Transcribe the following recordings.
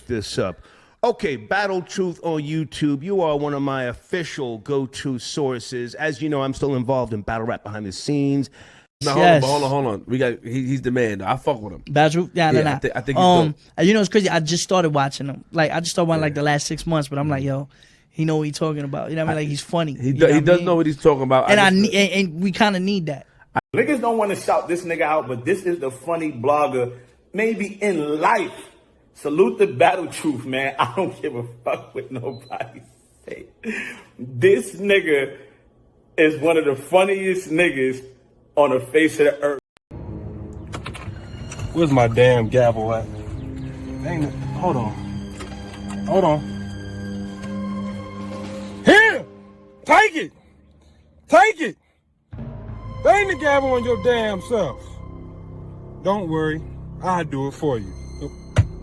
this up. Okay, Battle Truth on YouTube. You are one of my official go-to sources. As you know, I'm still involved in battle rap behind the scenes. No, hold on. We got he's the man. I fuck with him. Battle Truth? Yeah, I think he's dope. You know, it's crazy. I just started watching him. Like, I just started watching like the last 6 months, but I'm like, yo, he know what he's talking about. You know what I mean? Like, he's funny. He does know what he's talking about. And we kind of need that. Niggas don't want to shout this nigga out, but this is the funny blogger, maybe in life. Salute the Battle Truth, man. I don't give a fuck what nobody say. This nigga is one of the funniest niggas on the face of the earth. Where's my damn gavel at? Dang it. Hold on. Here! Take it! Take it! Bang the gavel on your damn self. Don't worry. I'll do it for you.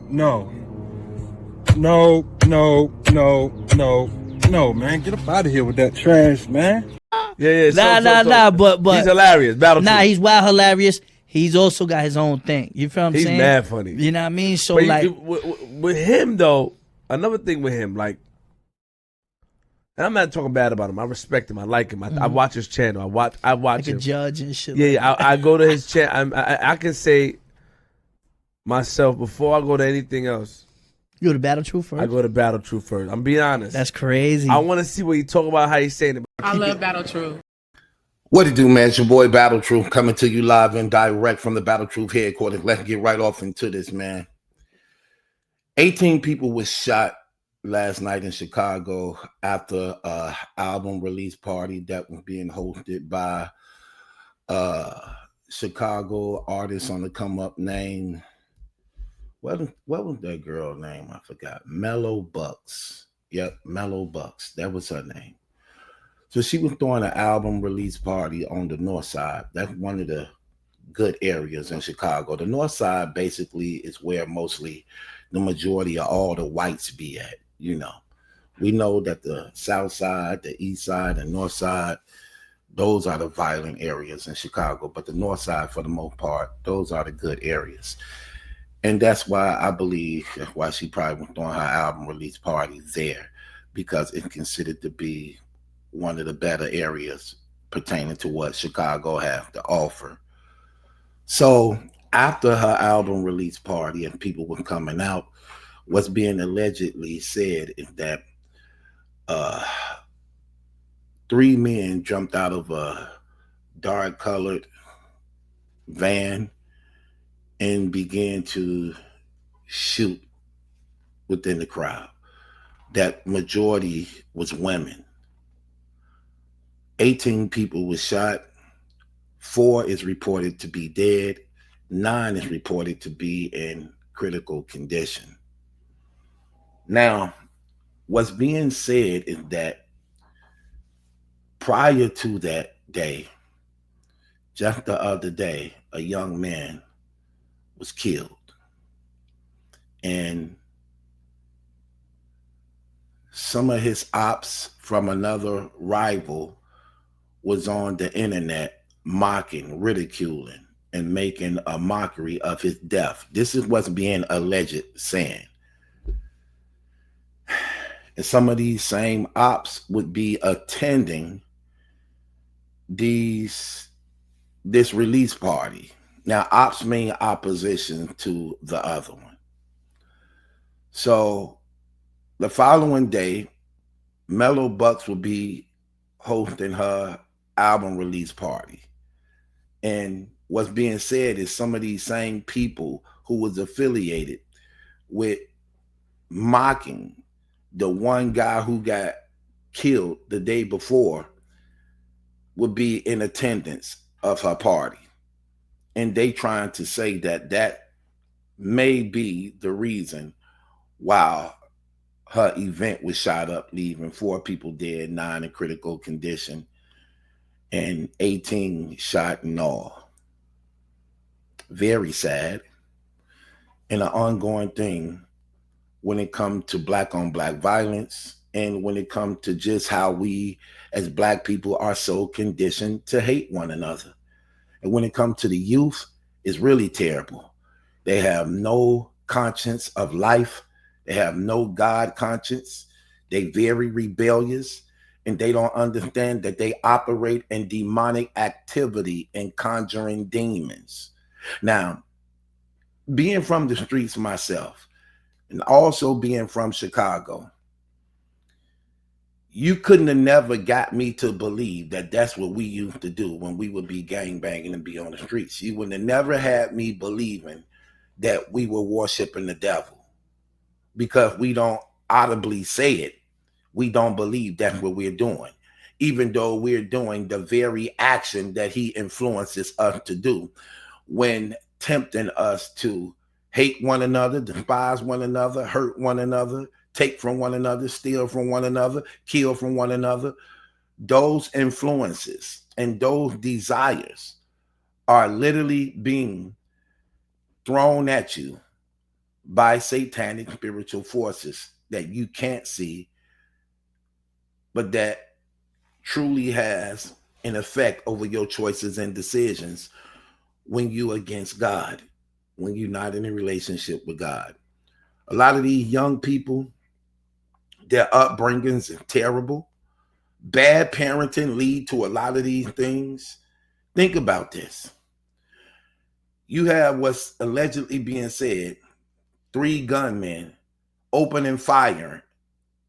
No, man. Get up out of here with that trash, man. Nah, but he's hilarious. Battle Truth. He's wild hilarious. He's also got his own thing. You feel what I'm saying? He's mad funny. You know what I mean? So, but like... with him, though, another thing with him, like... And I'm not talking bad about him. I respect him. I like him. I watch his channel. I watch like him. a judge and shit. Yeah, I go to his channel. I can say... myself, before I go to anything else, you go to Battle Truth first? I go to Battle Truth first. I'm being honest. That's crazy. I want to see what he talk about, how he's saying it. I love Battle Truth. What it do, man? It's your boy Battle Truth coming to you live and direct from the Battle Truth headquarters. Let's get right off into this, man. 18 people was shot last night in Chicago after a album release party that was being hosted by Chicago artist on the come up named... What was that girl name? I forgot. Mellow Bucks. Yep, Mellow Bucks. That was her name. So she was throwing an album release party on the north side. That's one of the good areas in Chicago. The north side basically is where mostly the majority of all the whites be at. You know, we know that the south side, the east side, and north side, those are the violent areas in Chicago. But the north side, for the most part, those are the good areas. And that's why I believe that's why she probably went on her album release party there, because it's considered to be one of the better areas pertaining to what Chicago have to offer. So after her album release party and people were coming out, what's being allegedly said is that 3 men jumped out of a dark colored van and began to shoot within the crowd. That majority was women. 18 people were shot. 4 is reported to be dead. 9 is reported to be in critical condition. Now, what's being said is that prior to that day, just the other day, a young man was killed. And some of his ops from another rival was on the internet mocking, ridiculing, and making a mockery of his death. This is what's being alleged saying. And some of these same ops would be attending this release party. Now, ops mean opposition to the other one. So the following day, Mellow Bucks will be hosting her album release party. And what's being said is some of these same people who was affiliated with mocking the one guy who got killed the day before would be in attendance of her party. And they trying to say that that may be the reason why her event was shot up, leaving 4 people dead, 9 in critical condition, and 18 shot in all. Very sad. And an ongoing thing when it comes to black on black violence, and when it comes to just how we as black people are so conditioned to hate one another. And when it comes to the youth, it's really terrible. They have no conscience of life. They have no God conscience. They very rebellious, and they don't understand that they operate in demonic activity and conjuring demons. Now, being from the streets myself, and also being from Chicago, you couldn't have never got me to believe that that's what we used to do when we would be gangbanging and be on the streets. You would have never had me believing that we were worshiping the devil, because we don't audibly say it. We don't believe that's what we're doing, even though we're doing the very action that he influences us to do when tempting us to hate one another, despise one another, hurt one another, take from one another, steal from one another, kill from one another. Those influences and those desires are literally being thrown at you by satanic spiritual forces that you can't see, but that truly has an effect over your choices and decisions when you against God, when you're not in a relationship with God. A lot of these young people, their upbringings are terrible. Bad parenting lead to a lot of these things. Think about this. You have what's allegedly being said, 3 gunmen opening fire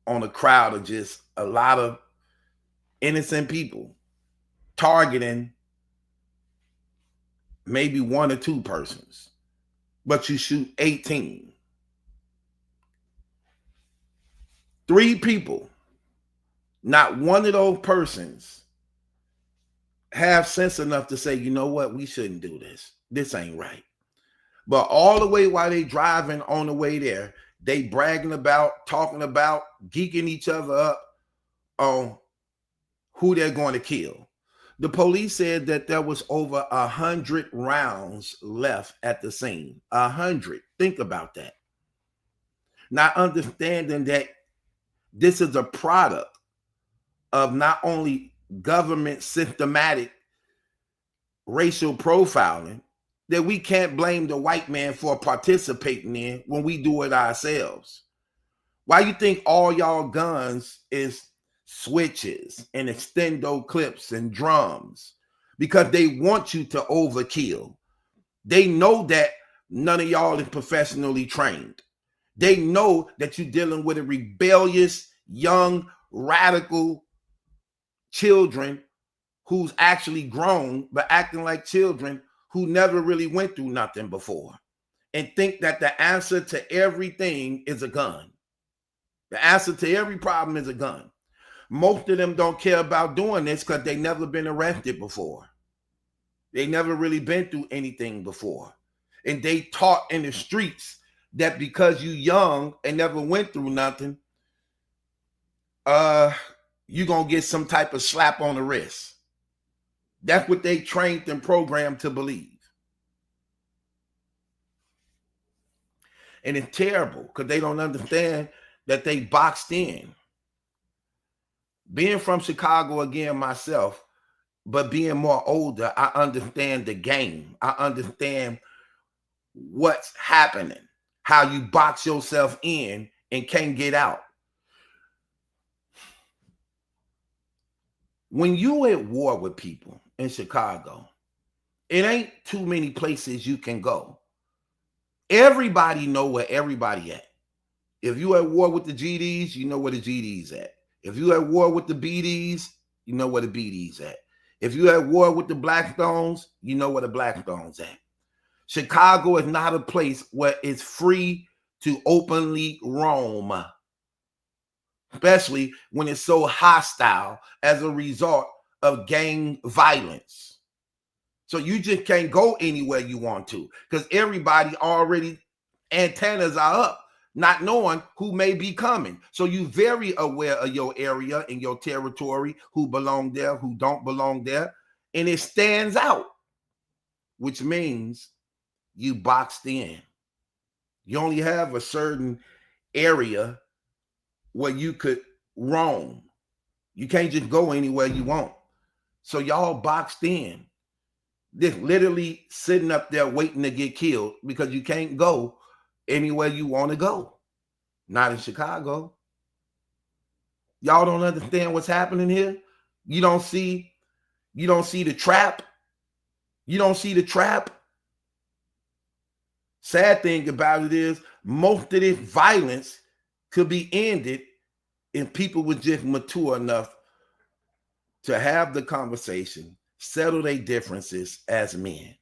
on a crowd of just a lot of innocent people, targeting maybe 1 or 2 persons, but you shoot 18. 3 people, not one of those persons have sense enough to say, you know what, we shouldn't do this. This ain't right. But all the way while they driving on the way there, they bragging about, talking about, geeking each other up on who they're going to kill. The police said that there was over 100 rounds left at the scene. 100. Think about that. Not understanding that this is a product of not only government systematic racial profiling that we can't blame the white man for participating in when we do it ourselves. Why you think all y'all guns is switches and extendo clips and drums? Because they want you to overkill. They know that none of y'all is professionally trained. They know that you're dealing with a rebellious, young, radical children who's actually grown, but acting like children who never really went through nothing before, and think that the answer to everything is a gun. The answer to every problem is a gun. Most of them don't care about doing this because they never been arrested before. They never really been through anything before. And they taught in the streets that because you young and never went through nothing, you're going to get some type of slap on the wrist. That's what they trained and programmed to believe. And it's terrible because they don't understand that they boxed in. Being from Chicago again myself, but being more older, I understand the game. I understand what's happening, how you box yourself in and can't get out. When you at war with people in Chicago, it ain't too many places you can go. Everybody know where everybody at. If you at war with the GDs, you know where the GDs at. If you at war with the BDs, you know where the BDs at. If you at war with the Blackstones, you know where the Blackstones at. Chicago is not a place where it's free to openly roam, especially when it's so hostile as a result of gang violence. So you just can't go anywhere you want to because everybody already antennas are up, not knowing who may be coming. So you're very aware of your area and your territory, who belong there, who don't belong there, and it stands out, which means you boxed in. You only have a certain area where you could roam. You can't just go anywhere you want. So y'all boxed in. They're literally sitting up there waiting to get killed because you can't go anywhere you want to go. Not in Chicago. Y'all don't understand what's happening here. You don't see the trap. You don't see the trap. Sad thing about it is most of this violence could be ended if people were just mature enough to have the conversation, settle their differences as men.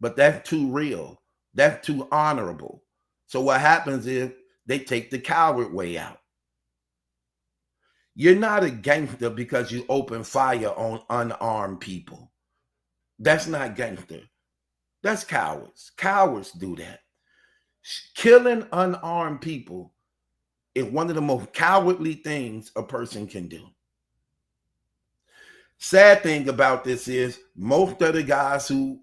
But that's too real. That's too honorable. So what happens is they take the coward way out. You're not a gangster because you open fire on unarmed people. That's not gangster. That's cowards. Cowards do that. Killing unarmed people is one of the most cowardly things a person can do. Sad thing about this is most of the guys who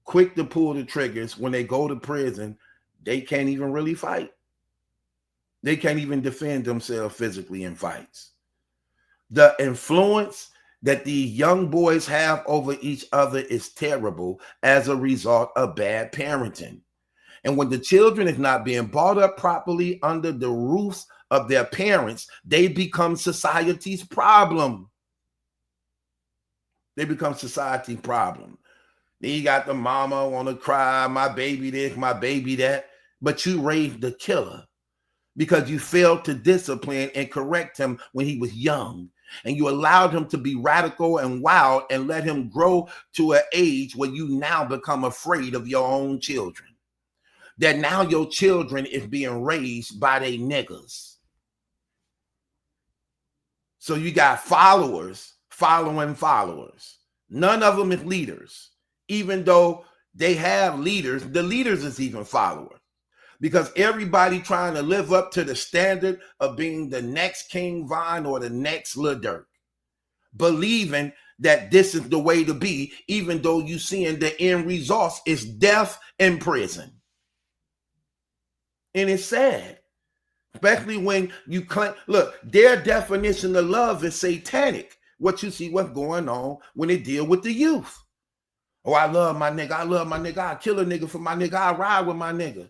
quick to pull the triggers when they go to prison, they can't even really fight. They can't even defend themselves physically in fights. The influence that these young boys have over each other is terrible as a result of bad parenting. And when the children is not being brought up properly under the roofs of their parents, they become society's problem. They become society's problem. Then you got the mama want to cry, my baby this, my baby that, but you raised the killer because you failed to discipline and correct him when he was young. And you allowed him to be radical and wild and let him grow to an age where you now become afraid of your own children. That now your children is being raised by they niggas. So you got followers following followers. None of them is leaders. Even though they have leaders, the leaders is even followers. Because everybody trying to live up to the standard of being the next King Von or the next Lil Durk, believing that this is the way to be, even though you seeing the end result is death and prison. And it's sad, especially when you claim, look, their definition of love is satanic. What you see what's going on when they deal with the youth. Oh, I love my nigga. I love my nigga. I kill a nigga for my nigga. I ride with my nigga.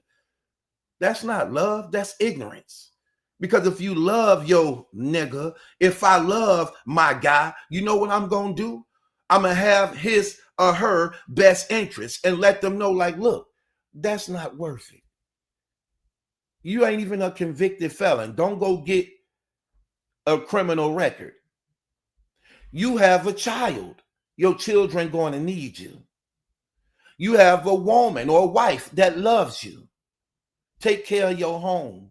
That's not love. That's ignorance. Because if you love your nigga, if I love my guy, you know what I'm going to do? I'm going to have his or her best interest and let them know, like, look, that's not worth it. You ain't even a convicted felon. Don't go get a criminal record. You have a child. Your children going to need you. You have a woman or a wife that loves you. Take care of your home.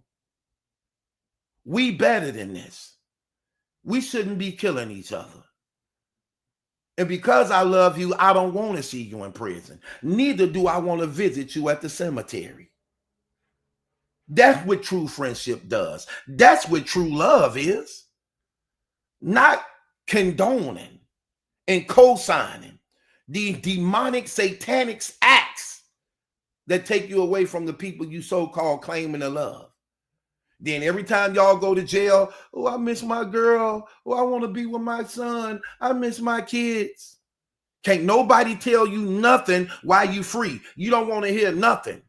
We better than this. We shouldn't be killing each other. And because I love you, I don't want to see you in prison. Neither do I want to visit you at the cemetery. That's what true friendship does. That's what true love is. Not condoning and co-signing these demonic, satanic acts that take you away from the people you so-called claiming to love. Then every time y'all go to jail, oh, I miss my girl. Oh, I want to be with my son. I miss my kids. Can't nobody tell you nothing while you free. You don't want to hear nothing.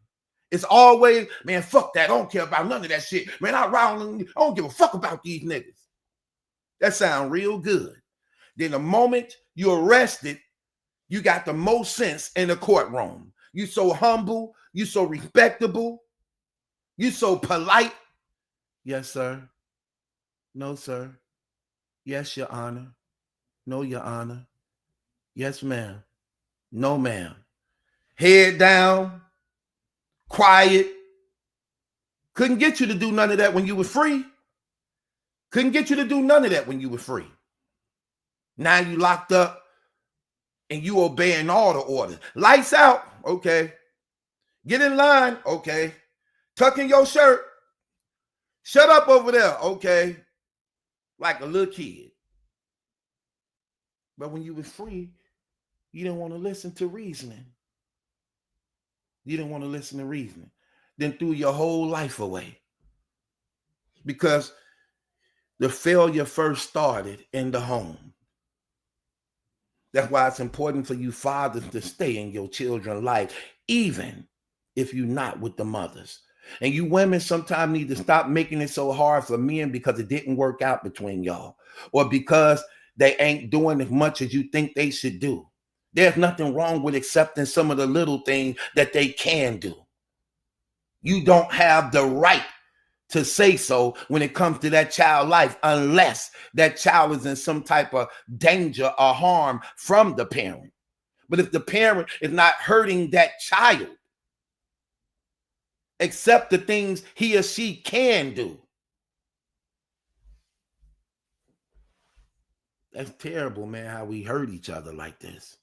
It's always, man, fuck that. I don't care about none of that shit. Man, I don't give a fuck about these niggas. That sounds real good. Then the moment you're arrested, you got the most sense in the courtroom. You so humble. You so respectable. You so polite. Yes, sir. No, sir. Yes, Your Honor. No, Your Honor. Yes, ma'am. No, ma'am. Head down. Quiet. Couldn't get you to do none of that when you were free. Couldn't get you to do none of that when you were free. Now you locked up and you obeying all the orders. Lights out. Okay. Get in line. Okay. Tuck in your shirt. Shut up over there. Okay. Like a little kid. But when you was free, you didn't want to listen to reasoning. You didn't want to listen to reasoning. Then threw your whole life away. Because the failure first started in the home. That's why it's important for you fathers to stay in your children's life, even if you're not with the mothers. And you women sometimes need to stop making it so hard for men because it didn't work out between y'all, or because they ain't doing as much as you think they should do. There's nothing wrong with accepting some of the little things that they can do. You don't have the right to say so when it comes to that child life, unless that child is in some type of danger or harm from the parent. But if the parent is not hurting that child, accept the things he or she can do. That's terrible, man, how we hurt each other like this.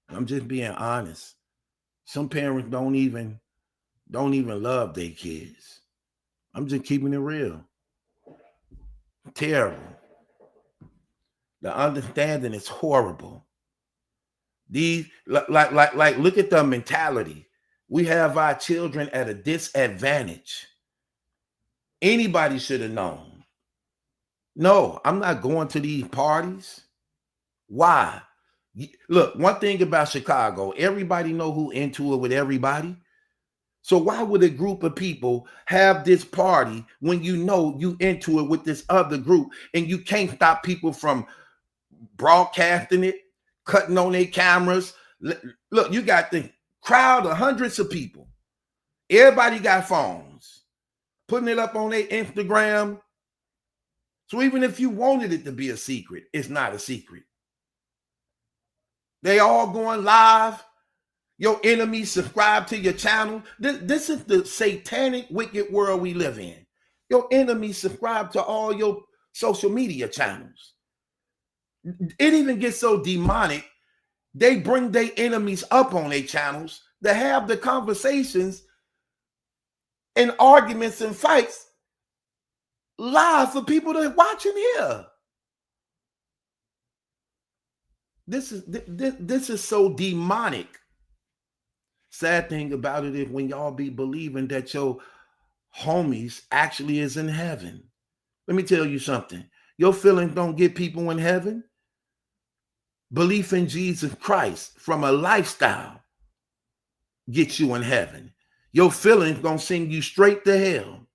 I'm just being honest. Some parents don't even love their kids. I'm just keeping it real. Terrible. The understanding is horrible. These like look at the mentality. We have our children at a disadvantage. Anybody should have known. No, I'm not going to these parties. Why? Look, one thing about Chicago, everybody know who into it with everybody. So why would a group of people have this party when you know you into it with this other group and you can't stop people from broadcasting it, cutting on their cameras? Look, you got the crowd of hundreds of people. Everybody got phones, putting it up on their Instagram. So even if you wanted it to be a secret, it's not a secret. They all going live. Your enemies subscribe to your channel. This is the satanic, wicked world we live in. Your enemies subscribe to all your social media channels. It even gets so demonic, they bring their enemies up on their channels to have the conversations and arguments and fights live for people to watch and hear. This is so demonic. Sad thing about it is when y'all be believing that your homies actually is in heaven. Let me tell you something. Your feelings don't get people in heaven. Belief in Jesus Christ from a lifestyle gets you in heaven. Your feelings gonna send you straight to hell,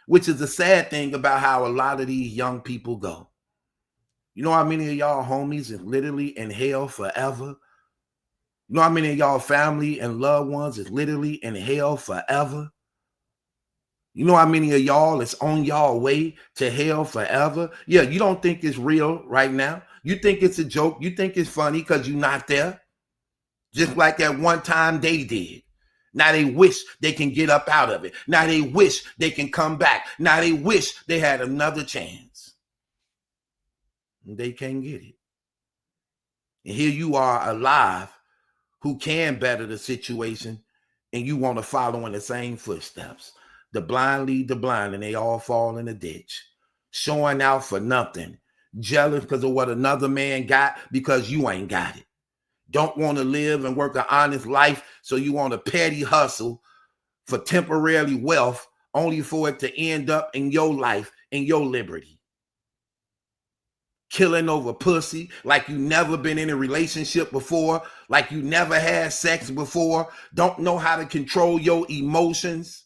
which is the sad thing about how a lot of these young people go. You know how many of y'all homies is literally in hell forever? You know how many of y'all family and loved ones is literally in hell forever? You know how many of y'all is on y'all way to hell forever? Yeah, you don't think it's real right now. You think it's a joke. You think it's funny because you're not there. Just like at one time they did. Now they wish they can get up out of it. Now they wish they can come back. Now they wish they had another chance. And they can't get it. And here you are alive, who can better the situation, and you want to follow in the same footsteps. The blind lead the blind, and they all fall in the ditch. Showing out for nothing. Jealous because of what another man got because you ain't got it. Don't want to live and work an honest life, so you want a petty hustle for temporary wealth, only for it to end up in your life and your liberty. Killing over pussy like you never been in a relationship before, like you never had sex before, don't know how to control your emotions.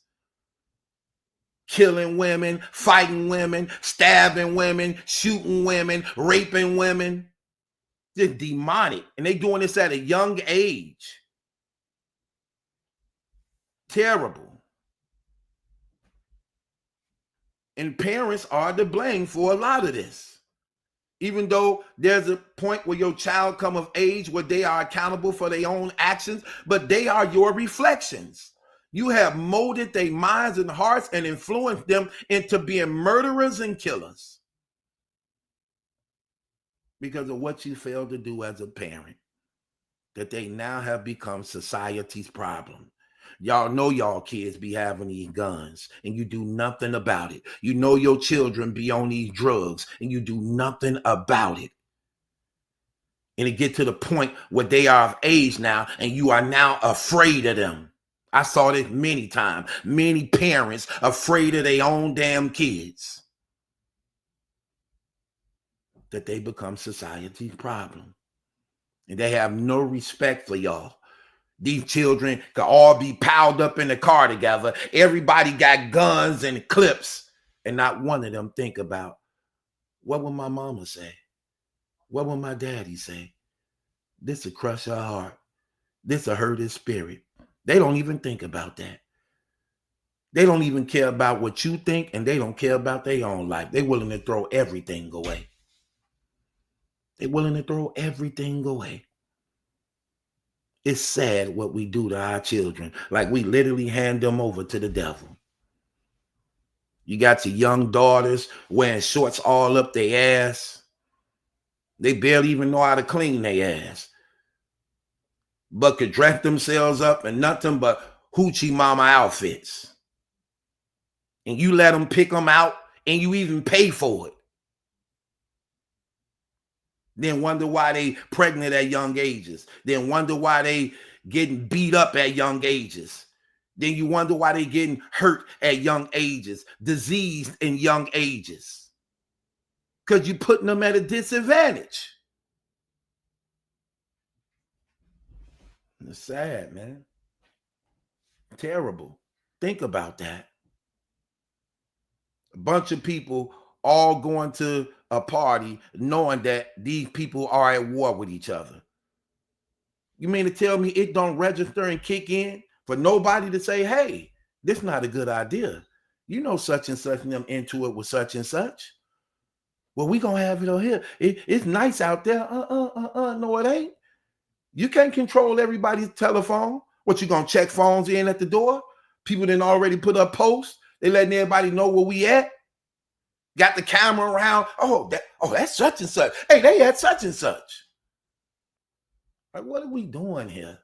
Killing women, fighting women, stabbing women, shooting women, raping women. Just demonic. And they doing this at a young age. Terrible. And parents are to blame for a lot of this. Even though there's a point where your child come of age where they are accountable for their own actions, but they are your reflections. You have molded their minds and hearts and influenced them into being murderers and killers because of what you failed to do as a parent, that they now have become society's problem. Y'all know y'all kids be having these guns and you do nothing about it. You know your children be on these drugs and you do nothing about it. And it get to the point where they are of age now and you are now afraid of them. I saw this many times. Many parents afraid of their own damn kids. That they become society's problem. And they have no respect for y'all. These children could all be piled up in the car together. Everybody got guns and clips, and not one of them think about, what will my mama say? What will my daddy say? This will crush her heart. This will hurt his spirit. They don't even think about that. They don't even care about what you think, and they don't care about their own life. They're willing to throw everything away. They're willing to throw everything away. It's sad what we do to our children. Like, we literally hand them over to the devil. You got your young daughters wearing shorts all up their ass. They barely even know how to clean their ass, but could dress themselves up in nothing but hoochie mama outfits. And you let them pick them out, and you even pay for it. Then wonder why they pregnant at young ages. Then wonder why they getting beat up at young ages. Then you wonder why they getting hurt at young ages, diseased in young ages. Because you're putting them at a disadvantage. It's sad, man. Terrible. Think about that. A bunch of people all going to a party knowing that these people are at war with each other. You mean to tell me it don't register and kick in for nobody to say, hey, this is not a good idea? You know such and such and them into it with such and such. Well, we gonna have it on here. It's nice out there. No, it ain't. You can't control everybody's telephone. What, you gonna check phones in at the door? People didn't already put up posts. They letting everybody know where we at. Got the camera around. Oh, that's such and such. Hey, they had such and such. Like, what are we doing here?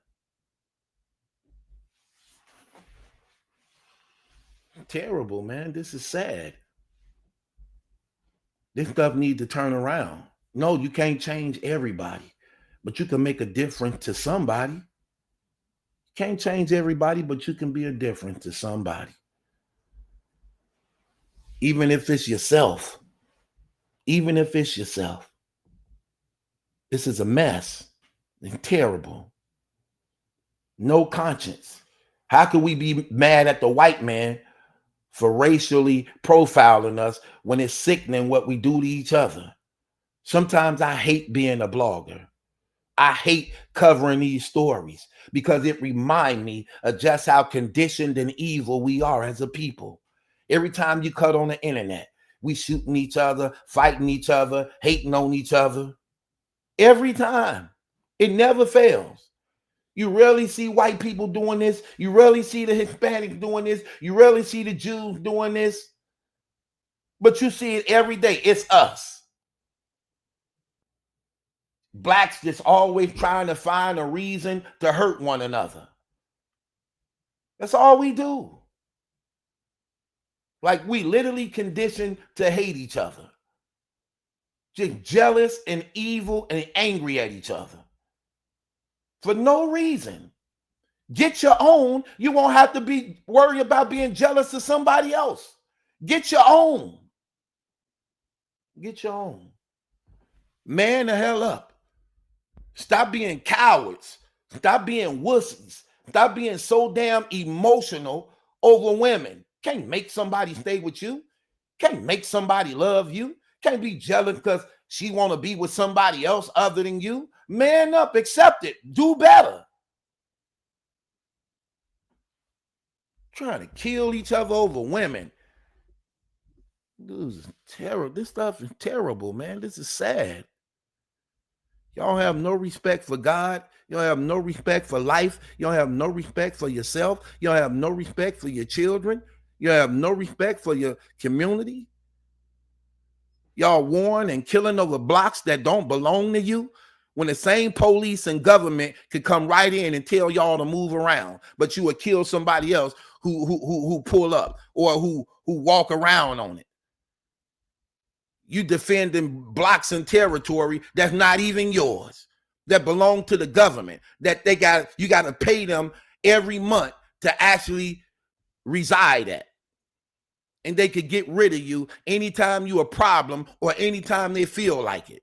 Terrible, man. This is sad. This stuff needs to turn around. No, you can't change everybody, but you can make a difference to somebody. You can't change everybody, but you can be a difference to somebody. Even if it's yourself. Even if it's yourself. This is a mess. It's terrible. No conscience. How can we be mad at the white man for racially profiling us when it's sickening what we do to each other? Sometimes I hate being a blogger. I hate covering these stories because it reminds me of just how conditioned and evil we are as a people. Every time you cut on the internet, we shooting each other, fighting each other, hating on each other. Every time. It never fails. You rarely see white people doing this. You rarely see the Hispanics doing this. You rarely see the Jews doing this. But you see it every day. It's us. Blacks just always trying to find a reason to hurt one another. That's all we do. Like, we literally conditioned to hate each other. Just jealous and evil and angry at each other. For no reason. Get your own. You won't have to be worried about being jealous of somebody else. Get your own. Get your own. Man the hell up. Stop being cowards. Stop being wussies. Stop being so damn emotional over women. Can't make somebody stay with you. Can't make somebody love you. Can't be jealous because she want to be with somebody else other than you. Man up, accept it. Do better. Trying to kill each other over women. This is terrible. This stuff is terrible, man. This is sad. Y'all have no respect for God. Y'all have no respect for life. Y'all have no respect for yourself. Y'all have no respect for your children. You have no respect for your community. Y'all warring and killing over blocks that don't belong to you when the same police and government could come right in and tell y'all to move around, but you would kill somebody else who pull up or who walk around on it. You defending blocks and territory that's not even yours, that belong to the government, that you got to pay them every month to actually reside at. And they could get rid of you anytime you a problem or anytime they feel like it.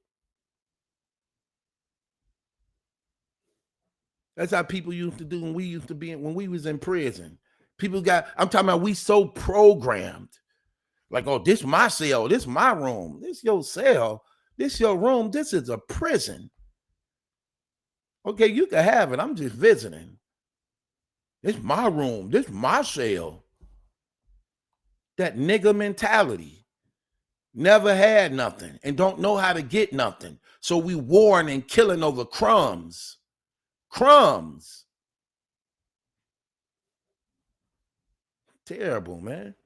That's how people used to do when we used to be when we was in prison. People I'm talking about we so programmed. Like, oh, this my cell, this my room, this your cell, this your room, this is a prison. Okay, you can have it. I'm just visiting. This my room, this my cell. That nigga mentality. Never had nothing and don't know how to get nothing. So we warring and killing over crumbs. Crumbs. Terrible, man.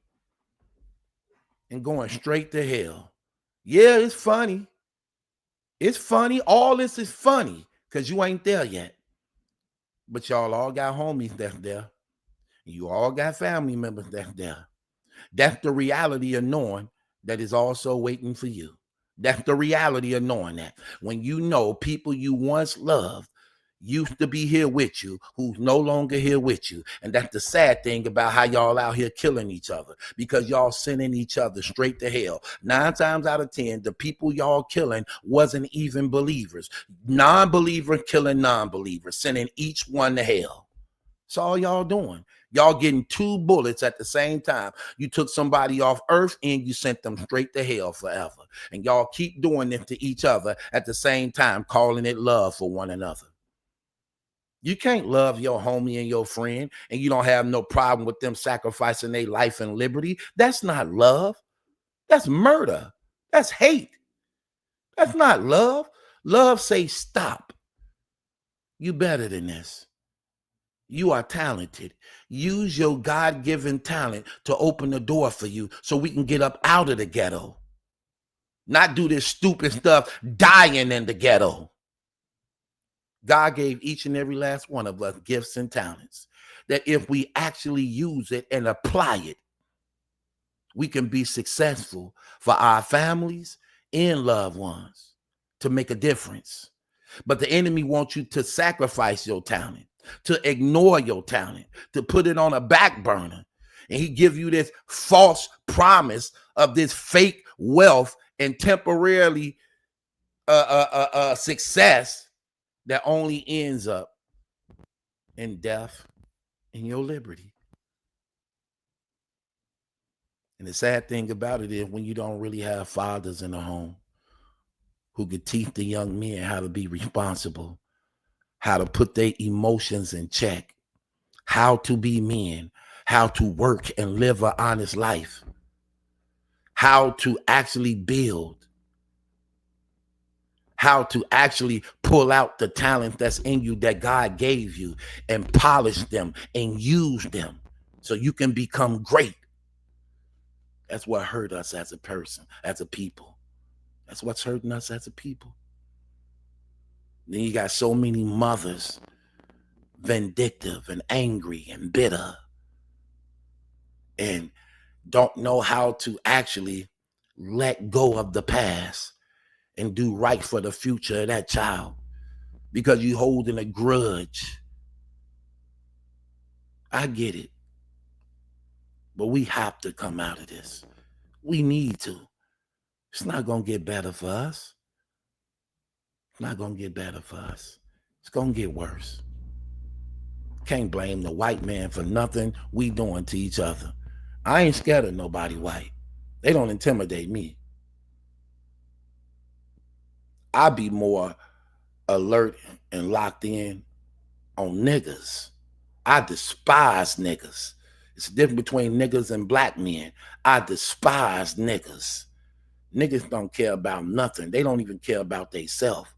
And going straight to hell. Yeah, it's funny. It's funny. All this is funny because you ain't there yet. But y'all all got homies that's there. You all got family members that's there. That's the reality of knowing that is also waiting for you. That's the reality of knowing that. When you know people you once loved used to be here with you, who's no longer here with you. And that's the sad thing about how y'all out here killing each other, because y'all sending each other straight to hell. 9 times out of 10, the people y'all killing wasn't even believers. Non-believer killing non-believers, sending each one to hell. That's all y'all doing. Y'all getting 2 bullets at the same time. You took somebody off earth and you sent them straight to hell forever. And y'all keep doing it to each other at the same time, calling it love for one another. You can't love your homie and your friend and you don't have no problem with them sacrificing their life and liberty. That's not love. That's murder. That's hate. That's not love. Love say stop. You better than this. You are talented. Use your God-given talent to open the door for you so we can get up out of the ghetto. Not do this stupid stuff, dying in the ghetto. God gave each and every last one of us gifts and talents that if we actually use it and apply it, we can be successful for our families and loved ones to make a difference. But the enemy wants you to sacrifice your talent, to ignore your talent, to put it on a back burner. And he give you this false promise of this fake wealth and temporarily success that only ends up in death and your liberty. And the sad thing about it is when you don't really have fathers in the home who could teach the young men how to be responsible, how to put their emotions in check, how to be men, how to work and live an honest life, how to actually build, how to actually pull out the talent that's in you that God gave you and polish them and use them so you can become great. That's what hurt us as a person, as a people. That's what's hurting us as a people. Then you got so many mothers, vindictive and angry and bitter, and don't know how to actually let go of the past and do right for the future of that child because you holding a grudge. I get it. But we have to come out of this. We need to. It's not going to get better for us. It's not going to get better for us. It's going to get worse. Can't blame the white man for nothing we doing to each other. I ain't scared of nobody white. They don't intimidate me. I be more alert and locked in on niggas. I despise niggas. It's the difference between niggas and black men. I despise niggas. Niggas don't care about nothing. They don't even care about theyself.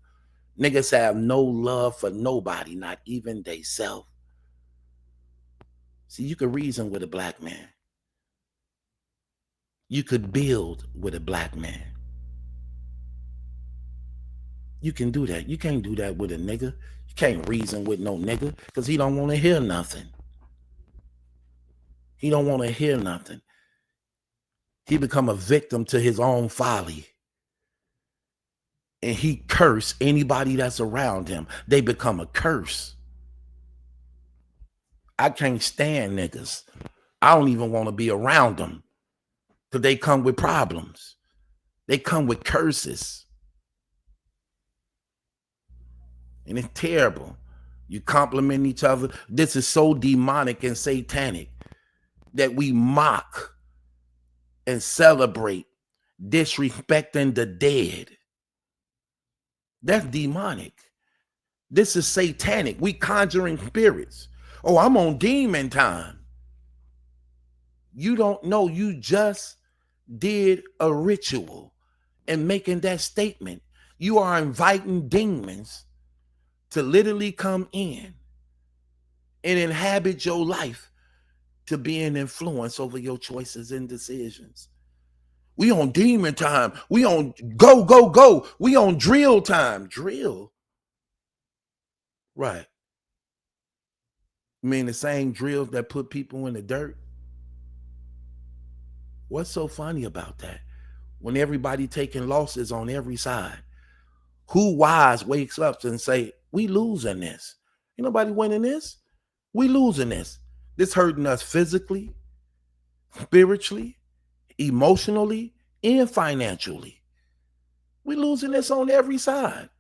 Niggas have no love for nobody, not even theyself. See, you could reason with a black man. You could build with a black man. You can do that. You can't do that with a nigga. You can't reason with no nigga because he don't want to hear nothing. He don't want to hear nothing. He become a victim to his own folly. And he curse anybody that's around him. They become a curse. I can't stand niggas. I don't even want to be around them because they come with problems. They come with curses. And it's terrible. You compliment each other. This is so demonic and satanic that we mock and celebrate disrespecting the dead. That's demonic. This is satanic. We conjuring spirits. Oh, I'm on demon time. You don't know. You just did a ritual and making that statement. You are inviting demons to literally come in and inhabit your life to be an influence over your choices and decisions. We on demon time. We on go, go, go. We on drill time. Drill. Right. You mean the same drills that put people in the dirt? What's so funny about that? When everybody taking losses on every side, who wise wakes up and say, we losing this? Ain't nobody winning this. We losing this. This hurting us physically, spiritually, emotionally, and financially. We losing this on every side.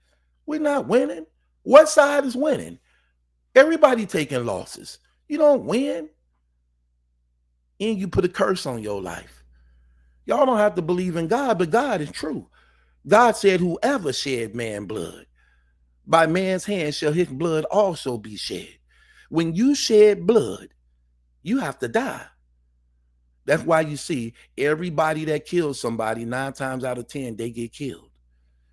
We're not winning. What side is winning? Everybody taking losses. You don't win. And you put a curse on your life. Y'all don't have to believe in God, but God is true. God said, whoever shed man blood, by man's hand shall his blood also be shed. When you shed blood, you have to die. That's why you see everybody that kills somebody, 9 times out of 10, they get killed.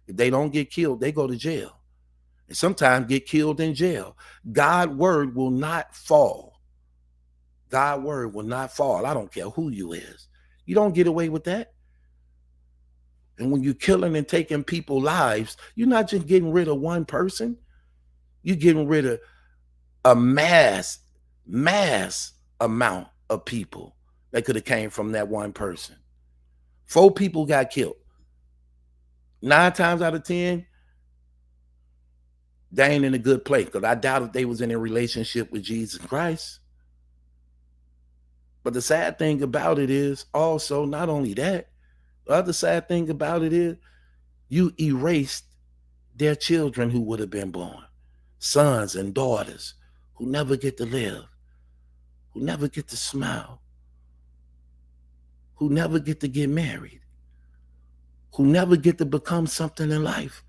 If they don't get killed, they go to jail. And sometimes get killed in jail. God's word will not fall. God's word will not fall. I don't care who you is. You don't get away with that. And when you're killing and taking people's lives, you're not just getting rid of one person. You're getting rid of a mass amount of people that could have came from that one person. 4 people got killed. 9 times out of 10, they ain't in a good place, because I doubt if they was in a relationship with Jesus Christ. But the sad thing about it is also, not only that, the other sad thing about it is you erased their children who would have been born, sons and daughters who never get to live, who never get to smile, who never get to get married, who never get to become something in life,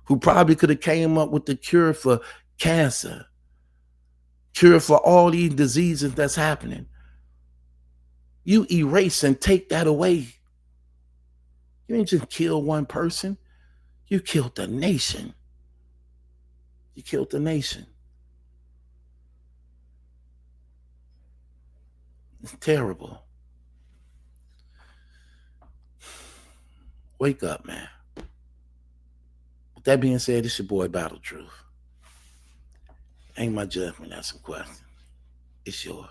who probably could have came up with the cure for cancer, cure for all these diseases that's happening. You erase and take that away. You didn't just kill one person. You killed the nation. You killed the nation. It's terrible. Wake up, man. With that being said, it's your boy Battle Truth. Ain't my judgment, that's a question. It's yours.